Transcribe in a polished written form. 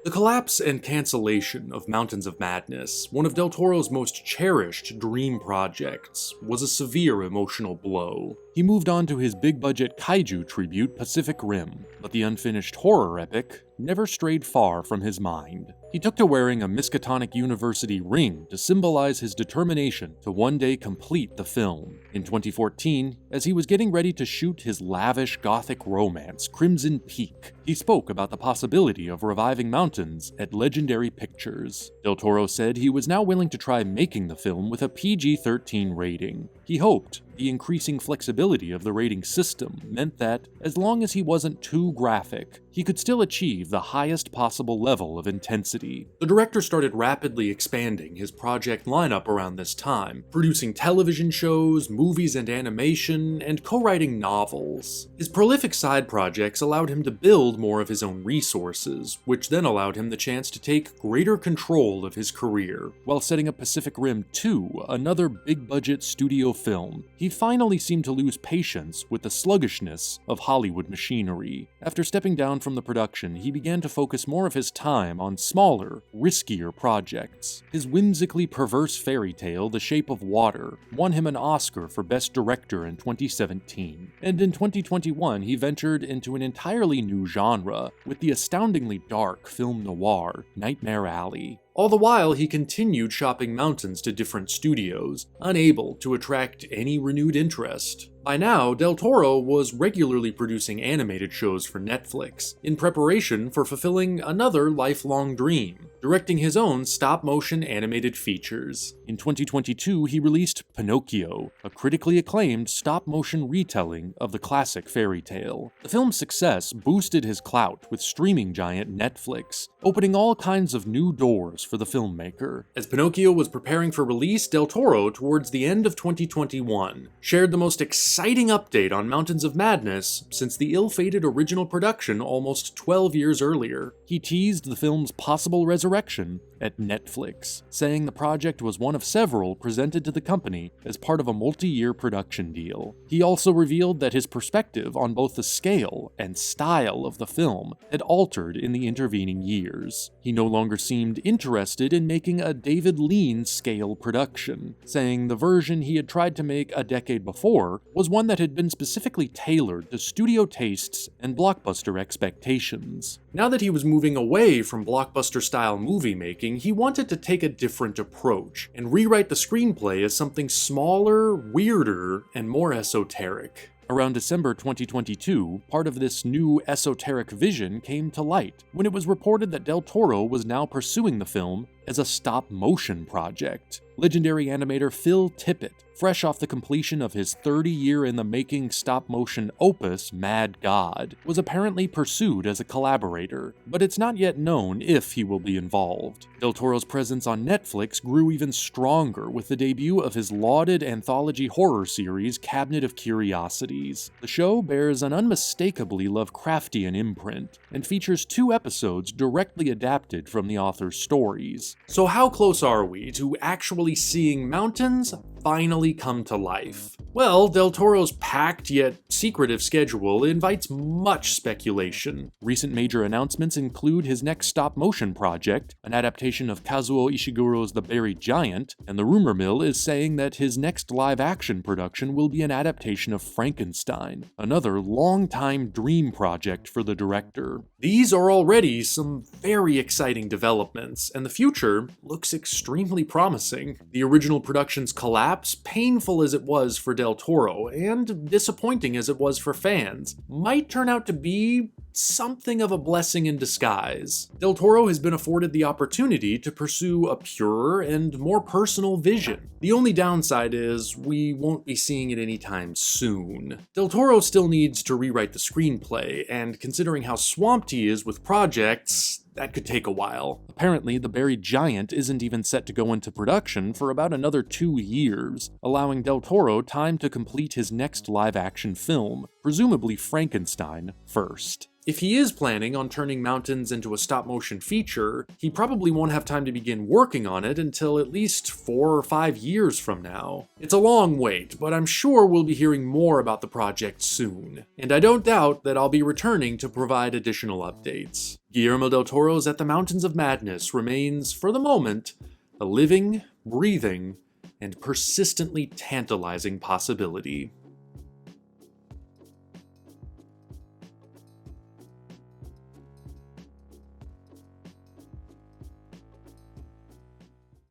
The collapse and cancellation of Mountains of Madness, one of Del Toro's most cherished dream projects, was a severe emotional blow. He moved on to his big-budget kaiju tribute Pacific Rim, but the unfinished horror epic never strayed far from his mind. He took to wearing a Miskatonic University ring to symbolize his determination to one day complete the film. In 2014, as he was getting ready to shoot his lavish gothic romance, Crimson Peak, he spoke about the possibility of reviving Mountains at Legendary Pictures. Del Toro said he was now willing to try making the film with a PG-13 rating. He hoped the increasing flexibility of the rating system meant that, as long as he wasn't too graphic, he could still achieve the highest possible level of intensity. The director started rapidly expanding his project lineup around this time, producing television shows, movies and animation, and co-writing novels. His prolific side projects allowed him to build more of his own resources, which then allowed him the chance to take greater control of his career. While setting up Pacific Rim 2, another big-budget studio film, he finally seemed to lose patience with the sluggishness of Hollywood machinery. After stepping down from the production, he began to focus more of his time on smaller, riskier projects. His whimsically perverse fairy tale, The Shape of Water, won him an Oscar for Best Director in 2017. And in 2021, he ventured into an entirely new genre with the astoundingly dark film noir, Nightmare Alley. All the while, he continued shopping Mountains to different studios, unable to attract any renewed interest. By now, Del Toro was regularly producing animated shows for Netflix, in preparation for fulfilling another lifelong dream, directing his own stop-motion animated features. In 2022, he released Pinocchio, a critically acclaimed stop-motion retelling of the classic fairy tale. The film's success boosted his clout with streaming giant Netflix, opening all kinds of new doors for the filmmaker. As Pinocchio was preparing for release, Del Toro, towards the end of 2021, shared the most exciting update on Mountains of Madness since the ill-fated original production almost 12 years earlier. He teased the film's possible resurrection at Netflix, saying the project was one of several presented to the company as part of a multi-year production deal. He also revealed that his perspective on both the scale and style of the film had altered in the intervening years. He no longer seemed interested in making a David Lean scale production, saying the version he had tried to make a decade before was one that had been specifically tailored to studio tastes and blockbuster expectations. Now that he was moving away from blockbuster-style movie making, he wanted to take a different approach and rewrite the screenplay as something smaller, weirder, and more esoteric. Around December 2022, part of this new esoteric vision came to light when it was reported that Del Toro was now pursuing the film as a stop-motion project. Legendary animator Phil Tippett, fresh off the completion of his 30-year-in-the-making stop-motion opus Mad God, was apparently pursued as a collaborator, but it's not yet known if he will be involved. Del Toro's presence on Netflix grew even stronger with the debut of his lauded anthology horror series Cabinet of Curiosities. The show bears an unmistakably Lovecraftian imprint, and features 2 episodes directly adapted from the author's stories. So how close are we to actually seeing Mountains finally come to life? Well, Del Toro's packed yet secretive schedule invites much speculation. Recent major announcements include his next stop-motion project, an adaptation of Kazuo Ishiguro's The Buried Giant, and the rumor mill is saying that his next live-action production will be an adaptation of Frankenstein, another long-time dream project for the director. These are already some very exciting developments, and the future looks extremely promising. The original production's collapse, painful as it was for Del Toro, and disappointing as it was for fans, might turn out to be something of a blessing in disguise. Del Toro has been afforded the opportunity to pursue a purer and more personal vision. The only downside is we won't be seeing it anytime soon. Del Toro still needs to rewrite the screenplay, and considering how swamped he is with projects, that could take a while. Apparently, The Buried Giant isn't even set to go into production for about another 2 years, allowing Del Toro time to complete his next live-action film, presumably Frankenstein, first. If he is planning on turning Mountains into a stop-motion feature, he probably won't have time to begin working on it until at least 4 or 5 years from now. It's a long wait, but I'm sure we'll be hearing more about the project soon, and I don't doubt that I'll be returning to provide additional updates. Guillermo del Toro's At the Mountains of Madness remains, for the moment, a living, breathing, and persistently tantalizing possibility.